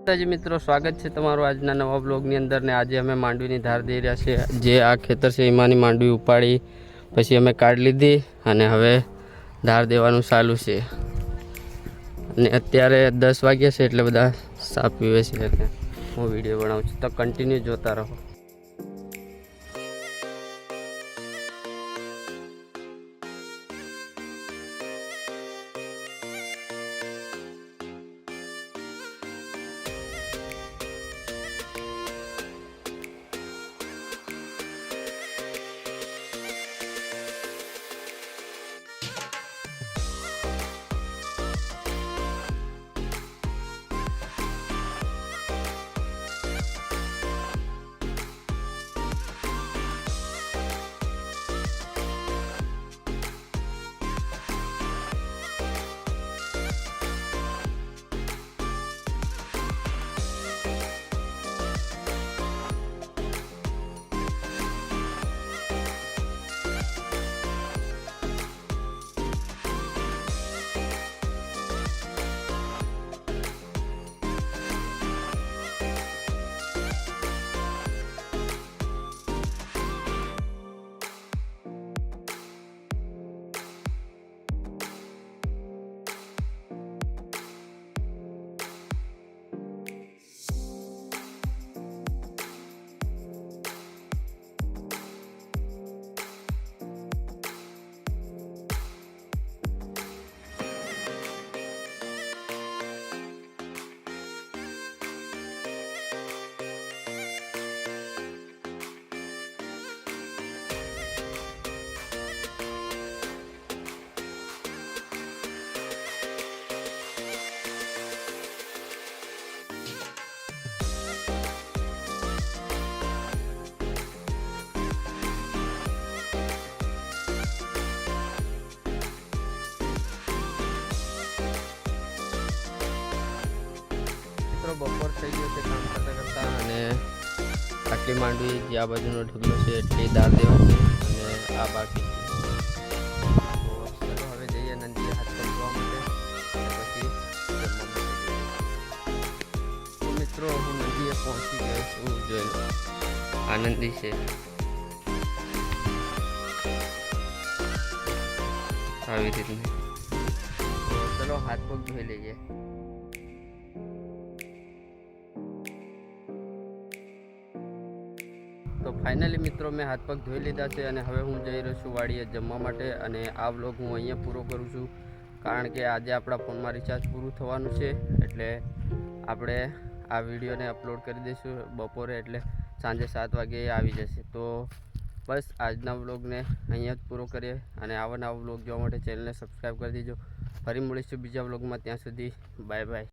માતાજી મિત્રો, સ્વાગત છે તમારું આજના નવા બ્લોગની અંદર ને આજે અમે માંડવીની ધાર દઈ રહ્યા છીએ। જે આ ખેતર છે એમાંની માંડવી ઉપાડી પછી અમે કાઢી લીધી અને હવે ધાર દેવાનું ચાલુ છે। અને અત્યારે 10 વાગ્યા છે એટલે બધા ચા પીવે છે એટલે હું વિડીયો બનાવું છું, તો કન્ટિન્યુ જોતા રહો। બપોર થઈ ગયો છે કામ કરતા કરતા અને આટલી માંડવી જે આ બાજુનો ઢગલો છે એટલી દાળ દેવાની અને આ બાકી છે। તો ચલો હવે જઈએ નંદીએ હાથ પગ ધોવા માટે પછી તો મિત્રો હું નંદીએ પહોંચી ગયો છું, જોઈ લો આનંદી છે આવી રીતની। તો ચલો હાથ પગ ધોઈ લઈએ। તો ફાઇનલી મિત્રો મેં હાથ પગ ધોઈ લીધા છે અને હવે હું જઈ રહ્યો છું વાડીએ જમવા માટે। અને આ વ્લોગ હું અહીંયા પૂરો કરું છું કારણ કે આજે આપણા ફોનમાં રિચાર્જ પૂરું થવાનું છે એટલે આપણે આ વિડીયોને અપલોડ કરી દઈશું બપોરે, એટલે સાંજે 7 વાગે આવી જશે। તો બસ આજના વ્લોગને અહીંયા જ પૂરો કરીએ અને આવા નવા વ્લોગ જોવા માટે ચેનલને સબસ્ક્રાઈબ કરી દેજો। ફરી મળીશું બીજા વ્લોગમાં, ત્યાં સુધી બાય બાય।